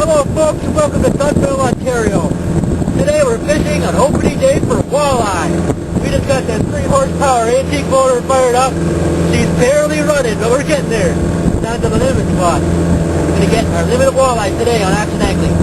Hello folks and welcome to Dunville, Ontario. Today we're fishing on opening day for walleye. We just got that 3 horsepower antique motor fired up. She's barely running, but we're getting there. Down to the limit spot. We're going to get our limit of walleye today on Action Angling.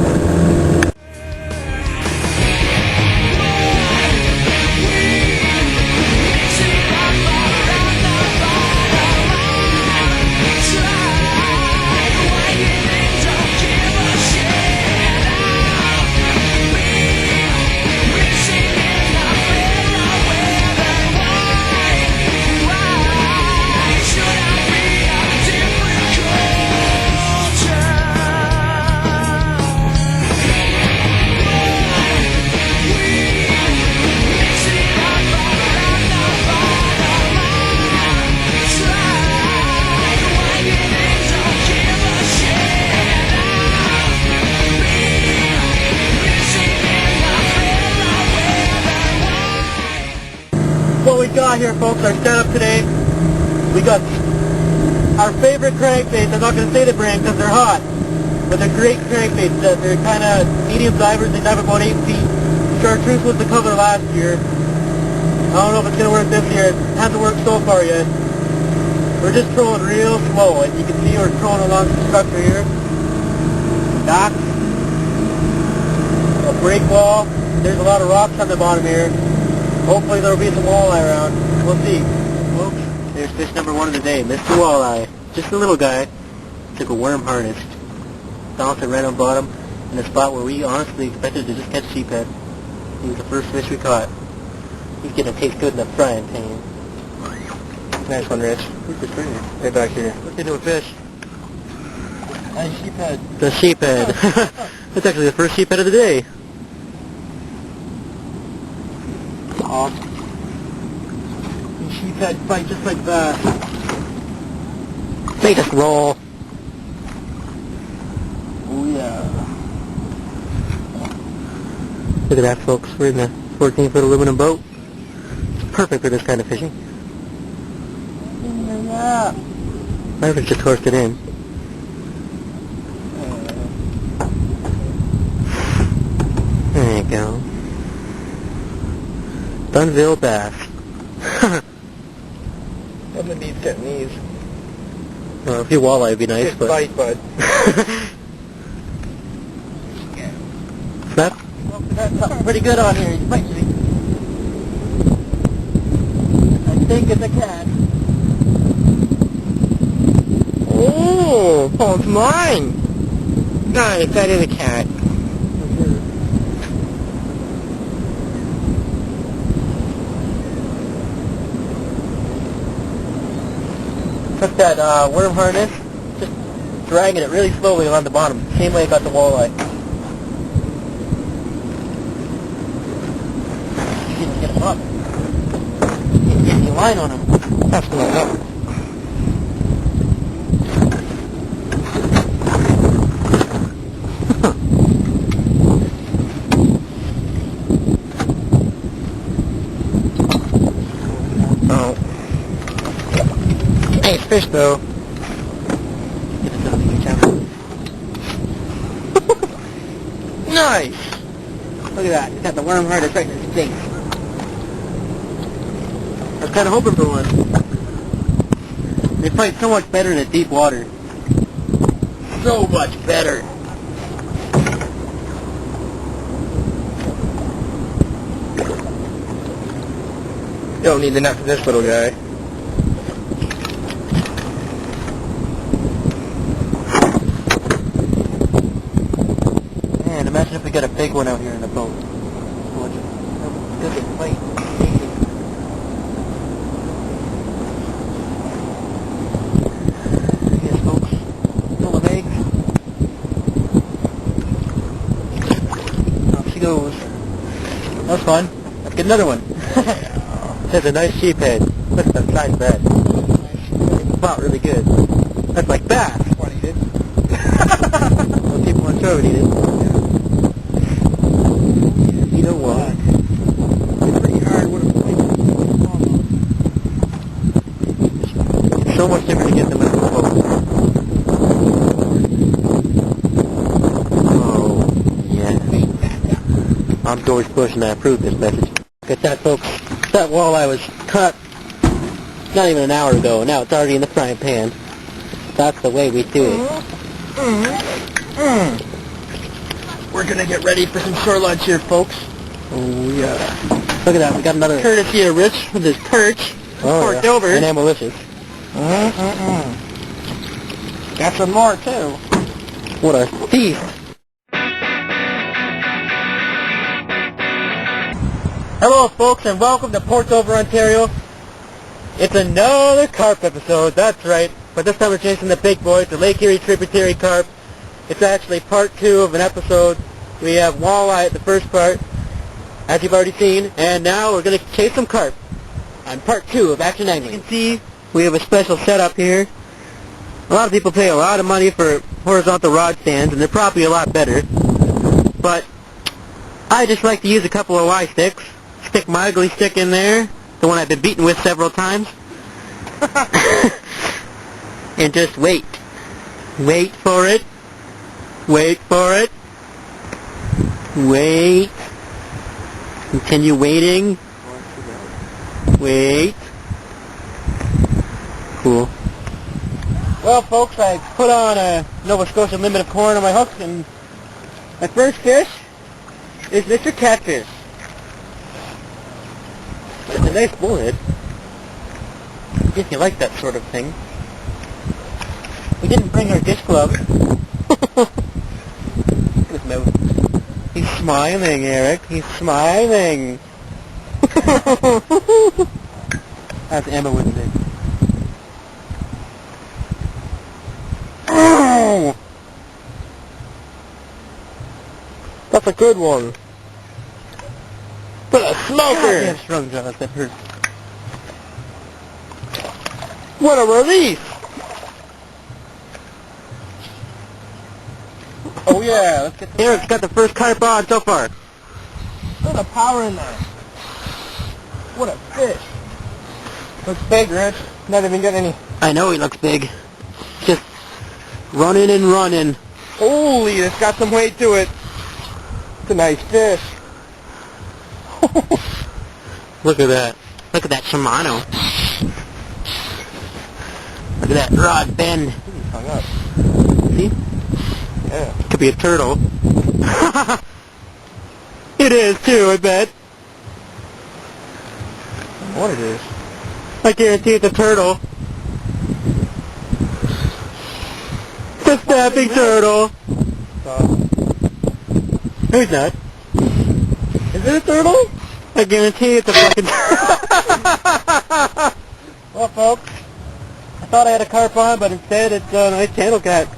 What we got here, folks, our setup today, we got our favorite crankbaits. I'm not going to say the brand because they're hot, but they're great crankbaits. They're kind of medium divers. They dive about 8 feet. Chartreuse was the color last year. I don't know if it's going to work this year. It hasn't worked so far yet. We're just trolling real slow. As you can see, we're trolling along the structure here. Docks. A break wall. There's a lot of rocks on the bottom here. Hopefully there'll be some walleye around. We'll see. Folks, there's fish number 1 of the day, Mr. Walleye. Just a little guy. Took a worm harness. Bounced it right on bottom in a spot where we honestly expected to just catch sheephead. He was the first fish we caught. He's getting to taste good in the frying pan. Nice one, Rich. Who's the stringer? Right back here. What's into a fish? Nice sheephead. The sheephead. That's actually the first sheephead of the day. And sheephead fight just like that. They just roll. Oh yeah. Look at that, folks. We're in the 14-foot aluminum boat. It's perfect for this kind of fishing. Yeah. I think just horsed it in. There you go. Dunville bass. I'm gonna need getting these. Well, a few walleye would be nice, but... bite, bud. Snap? Well, that's something pretty good on here. He's biting me. I think it's a cat. Oh, it's mine! Nice, that is a cat. Took that worm harness, just dragging it really slowly along the bottom, same way I got the walleye. Get him up. Get any line on him. Absolutely not. Oh. Nice fish though. Nice! Look at that, it's got the worm harness right in his face. I was kind of hoping for one. They fight so much better in deep water. So much better. You don't need the net for this little guy. Man, imagine if we got a big one out here in the boat. Look at fight. Yes, folks. Full of eggs. Off she goes. That was fun. Let's get another one. That's a nice sheephead. Look at that size of that. It fought really good. That's like bass. Want to eat it? Most people on shore would eat it. You know what? It's pretty hard. It's so much different to get them out of the boat. I'm George Bush and I approve this message. Look at that, folks. That walleye was caught not even an hour ago. Now it's already in the frying pan. That's the way we do it. We're gonna get ready for some shore lunch here, folks. Oh, yeah. Look at that. We got another courtesy of Rich with his perch. Forked over. And amalicious. Got some more, too. What a thief. Hello, folks, and welcome to Portover, Ontario. It's another carp episode, that's right. But this time we're chasing the big boys, the Lake Erie tributary carp. It's actually part 2 of an episode. We have walleye at the first part, as you've already seen, and now we're going to chase some carp on part 2 of Action Angling. You can see we have a special setup here. A lot of people pay a lot of money for horizontal rod stands, and they're probably a lot better. But I just like to use a couple of Y sticks. Stick my ugly stick in there, the one I've been beaten with several times, and just wait. Wait for it. Wait for it. Wait. Continue waiting. Wait. Cool. Well, folks, I put on a Nova Scotia limit of corn on my hook, and my first fish is Mr. Catfish. It's a nice bullhead, if you like that sort of thing. We didn't bring our dish glove. Look at his mouth. He's smiling, Eric. He's smiling. As Emma would say. Oh! That's a good one. But a smoker! I have strung jaws, that hurt. What a relief! Oh yeah, let's get the... Eric's got the first carp on so far. Look at the power in there. What a fish. Looks big, Rich. Not even getting any... I know he looks big. Just running and running. Holy, it's got some weight to it. It's a nice fish. Look at that. Look at that Shimano. Look at that rod bend. He's hung up. See? Yeah. Could be a turtle. It is too, I bet. What it is? I guarantee it's a turtle. It's a snapping turtle. Who's not? Is it a turtle? I guarantee it's a fucking turtle. Well, folks, I thought I had a carp on, but instead it's a nice channel cat.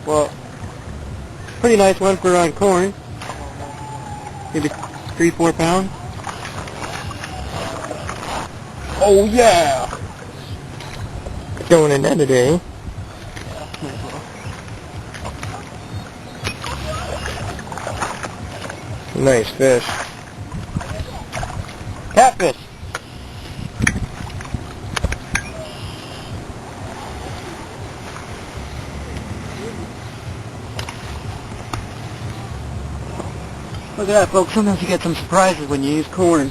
Well, pretty nice one for on corn. Maybe 3-4 pounds. Oh yeah! Going in there today. Nice fish. Catfish. Look at that, folks. Sometimes you get some surprises when you use corn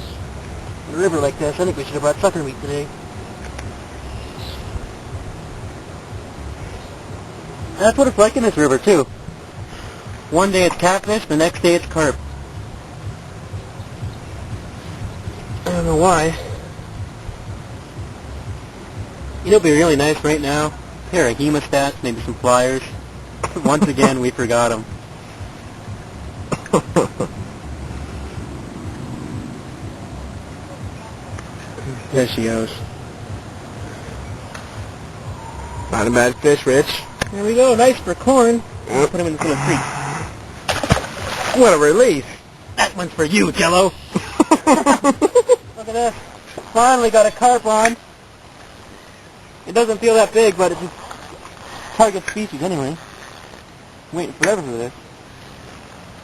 in a river like this. I think we should have brought sucker meat today. And that's what it's like in this river, too. One day it's catfish, the next day it's carp. I don't know why. You know, it'd be really nice right now. A pair of hemostats, maybe some pliers. Once again, we forgot them. There she goes. Not a bad fish, Rich. There we go, nice for corn. I'll put him in the little creek. What a relief. That one's for you, Jello. Look at this. Finally got a carp on. It doesn't feel that big, but it's a target species anyway. I'm waiting forever for this.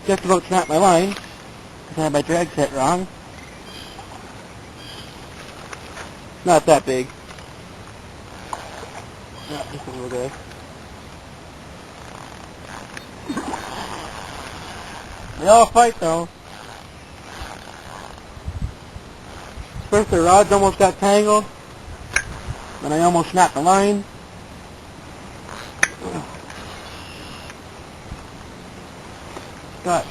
Just about snapped my line, because I had my drag set wrong. Not that big. Not just a little guy. They all fight though. first the rods almost got tangled, then I almost snapped the line. God,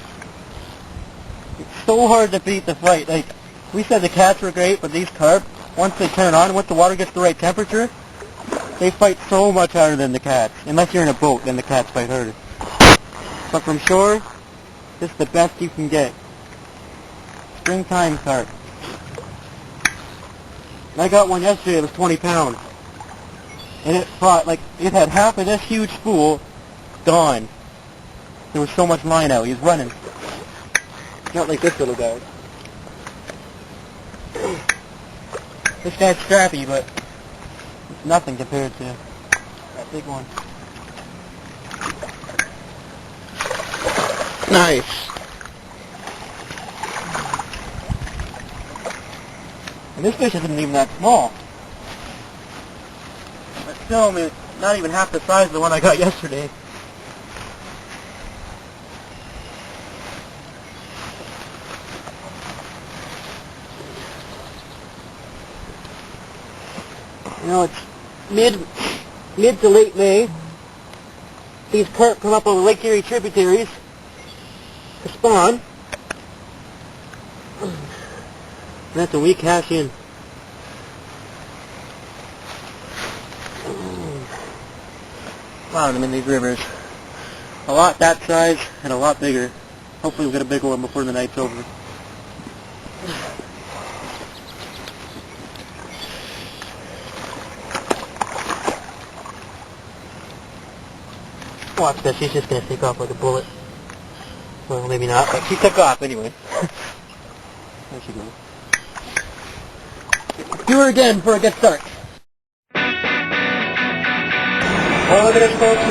it's so hard to beat the fight. Like, we said the cats were great, but these carp, once they turn on, once the water gets the right temperature, they fight so much harder than the cats. Unless you're in a boat, then the cats fight harder. But from shore, this is the best you can get. Springtime carp. I got one yesterday, it was 20 pounds. And it fought, like, it had half of this huge spool gone. There was so much line out, he was running. Not like this little guy. This guy's scrappy, but it's nothing compared to that big one. Nice. And this fish isn't even that small. But still, I mean, not even half the size of the one I got yesterday. You know, it's mid to late May. These carp come up over Lake Erie tributaries to spawn. And that's when we cash in. Wow, I'm in these rivers. A lot that size and a lot bigger. Hopefully we'll get a bigger one before the night's over. Watch this, she's just going to take off like a bullet. Well, maybe not, but she took off anyway. There she goes. Do her again before it gets dark. Well, look at this, folks.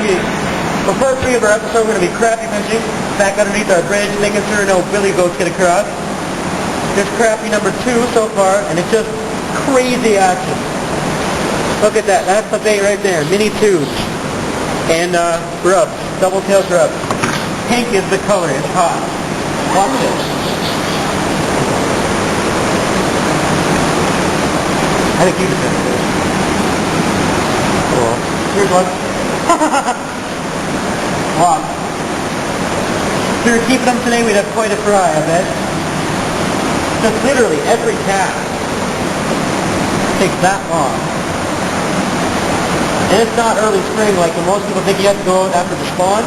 For part 3 of our episode, we're going to be crappie fishing back underneath our bridge, making sure no billy boats get across. There's crappie number 2 so far, and it's just crazy action. Look at that. That's the bait right there. Mini tubes. And grubs. Double-tailed grubs. Pink is the color. It's hot. Watch this. I think you just have this. Cool. Here's one. Wow. If we were keeping them today, we'd have quite a fry, I bet. Just literally every cast takes that long. And it's not early spring like when most people think you have to go out after the spawn.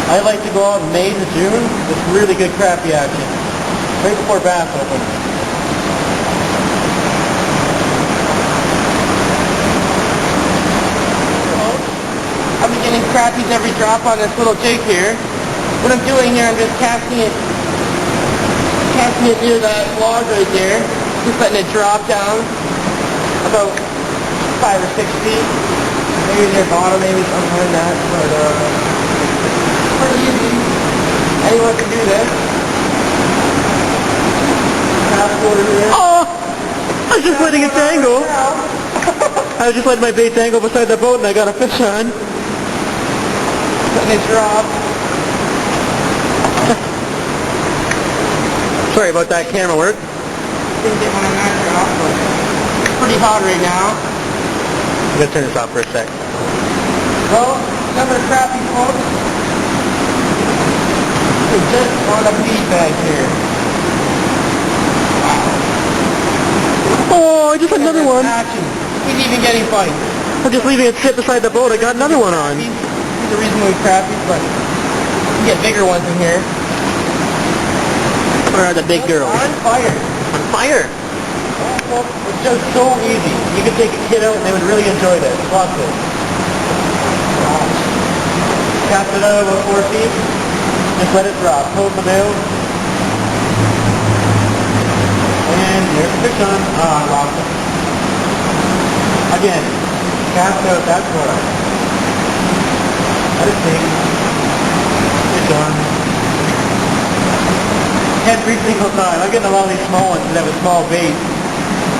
I like to go out in May to June with really good crappie action. Right before bass opens. I'm getting crappies every drop on this little jig here. What I'm doing here, I'm just casting it near that log right there. Just letting it drop down about 5 or 6 feet. Maybe near bottom, maybe something like that. But, pretty easy. Anyone can do this. Oh! I was just letting it dangle. I was just letting my bait dangle beside the boat and I got a fish on. Letting it drop. Sorry about that camera work. Didn't get one on that drop, but it's pretty hot right now. I'm going to turn this off for a sec. Well, another crappie, folks. It's just on a feed bag here. Oh, I just had another one. Action. He's even getting fights. I'm just leaving it sit beside the boat. I got another one on. He's the reason we crappies, but you get bigger ones in here. Where are the big girls? On fire. On fire? It's just so easy. You could take a kid out and they would really enjoy this. Watch this. Cast it out about 4 feet. Just let it drop. Hold the bill. And there's the fish on. Ah, I lost it. Again, cast out that far. Let it sink. Fish on. Every single time. I'm getting a lot of these small ones that have a small bait.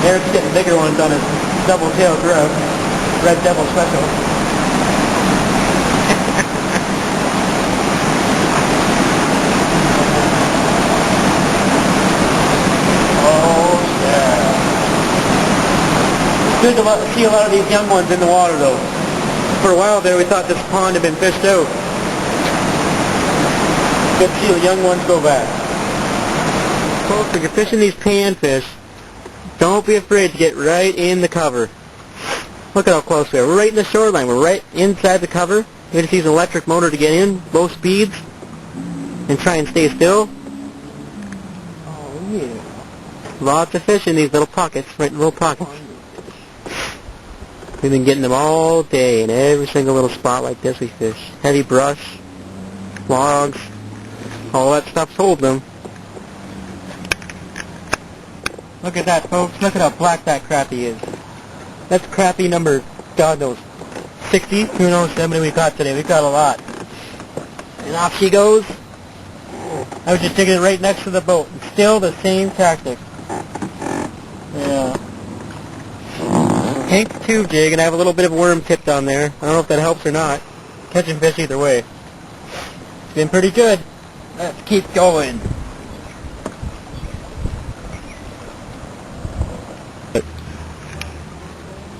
Eric's getting bigger ones on his double-tailed grub. Red Devil Special. Oh. Good to see a lot of these young ones in the water though. For a while there we thought this pond had been fished out. Good to see the young ones go back. Folks, if you're fishing these panfish, don't be afraid to get right in the cover. Look at how close we are. We're right in the shoreline. We're right inside the cover. We just use an electric motor to get in, low speeds, and try and stay still. Oh yeah. Lots of fish in these little pockets, right in little pockets. We've been getting them all day in every single little spot like this we fish. Heavy brush, logs, all that stuff's holding them. Look at that, folks. Look at how black that crappie is. That's crappie number, God knows, 60? Who knows how many we caught today? We caught a lot. And off she goes. I was just taking it right next to the boat. It's still the same tactic. Yeah. Hank tube jig, and I have a little bit of worm tipped on there. I don't know if that helps or not. Catching fish either way. It's been pretty good. Let's keep going.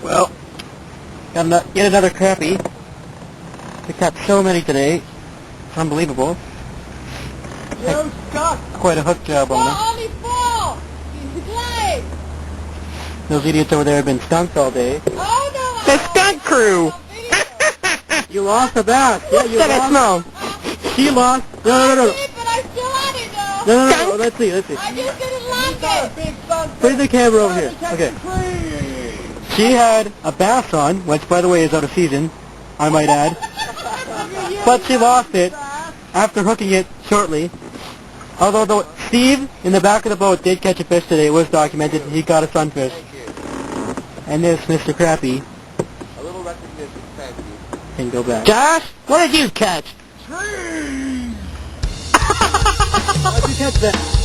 Well, got yet another crappie. We caught so many today. It's unbelievable. Quite a hook job on it. Only 4! Those idiots over there have been skunked all day. Oh no! The skunk crew! You lost a bass. Yeah, you lost. No. She lost. No. But I still had it No. though. Let's see. I just didn't like it. Bring the camera over here. Okay. She had a bass on, which by the way is out of season, I might add. But she lost it after hooking it shortly. Although Steve in the back of the boat did catch a fish today. It was documented. He caught a sunfish. And this Mr. Crappie. A little recognition, thank you. Can go back. Josh, what did you catch? Trees! Why'd you catch that?